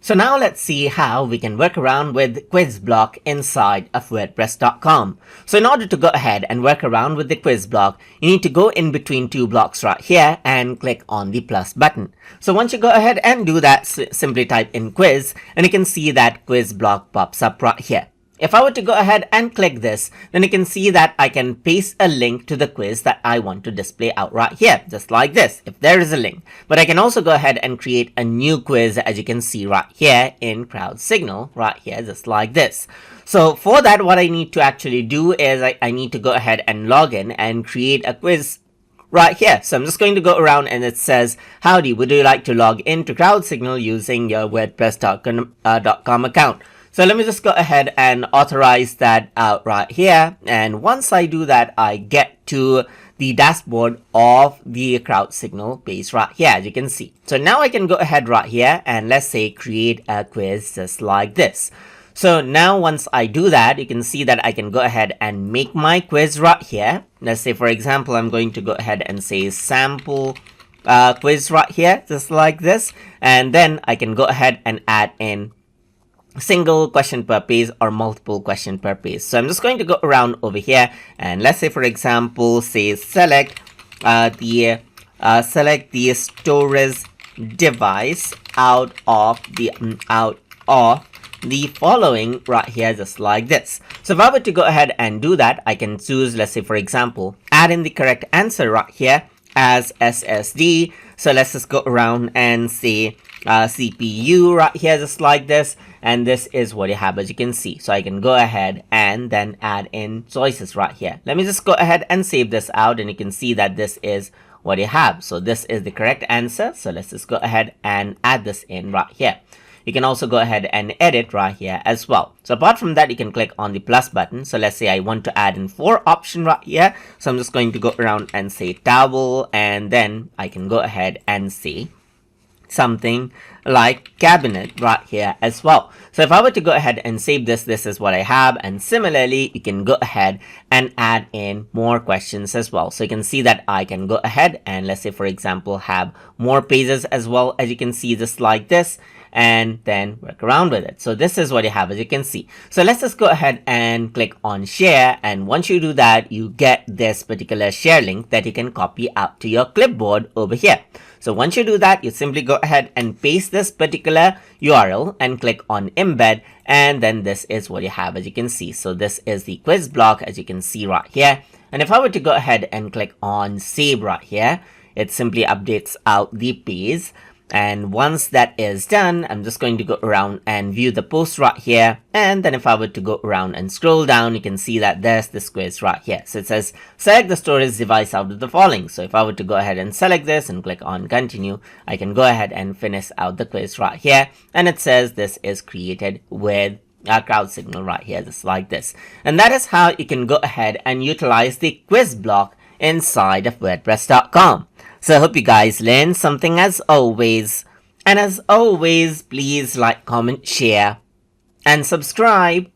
So now let's see how we can work around with quiz block inside of wordpress.com. So in order to go ahead and work around with the quiz block, you need to go in between two blocks right here and click on the plus button. So once you go ahead and do that, simply type in quiz and you can see that quiz block pops up right here. If I were to go ahead and click this, then you can see that I can paste a link to the quiz that I want to display out right here, just like this, if there is a link. But I can also go ahead and create a new quiz, as you can see right here in Crowd Signal, right here, just like this. So for that, what I need to actually do is I need to go ahead and log in and create a quiz right here. So I'm just going to go around and it says, howdy, would you like to log into Crowd Signal using your wordpress.com account? So let me just go ahead and authorize that out right here. And once I do that, I get to the dashboard of the Crowd Signal page right here, as you can see. So now I can go ahead right here and let's say create a quiz just like this. So now once I do that, you can see that I can go ahead and make my quiz right here. Let's say, for example, I'm going to go ahead and say sample quiz right here, just like this. And then I can go ahead and add in single question per page or multiple question per page. So I'm just going to go around over here and let's say, for example, say select the storage device out of the following right here, just like this. So if I were to go ahead and do that, I can choose, let's say, for example, add in the correct answer right here as SSD. So let's just go around and say CPU right here, just like this. And this is what you have, as you can see. So I can go ahead and then add in choices right here. Let me just go ahead and save this out and you can see that this is what you have. So this is the correct answer. So let's just go ahead and add this in right here. You can also go ahead and edit right here as well. So apart from that, you can click on the plus button. So let's say I want to add in 4 option right here. So I'm just going to go around and say towel, and then I can go ahead and say something like cabinet right here as well. So if I were to go ahead and save this, this is what I have. And similarly, you can go ahead and add in more questions as well. So you can see that I can go ahead and let's say, for example, have more pages as well, as you can see, just like this, and then work around with it. So this is what you have, as you can see. So let's just go ahead and click on share. And once you do that, you get this particular share link that you can copy out to your clipboard over here. So once you do that, you simply go ahead and paste this particular URL and click on embed. And then this is what you have, as you can see. So this is the quiz block, as you can see right here. And if I were to go ahead and click on save right here, it simply updates out the page. And once that is done, I'm just going to go around and view the post right here. And then if I were to go around and scroll down, you can see that there's this quiz right here. So it says, select the storage device out of the following. So if I were to go ahead and select this and click on continue, I can go ahead and finish out the quiz right here. And it says this is created with a Crowd Signal right here, just like this. And that is how you can go ahead and utilize the quiz block inside of wordpress.com. So I hope you guys learned something as always. And as always, please like, comment, share, and subscribe.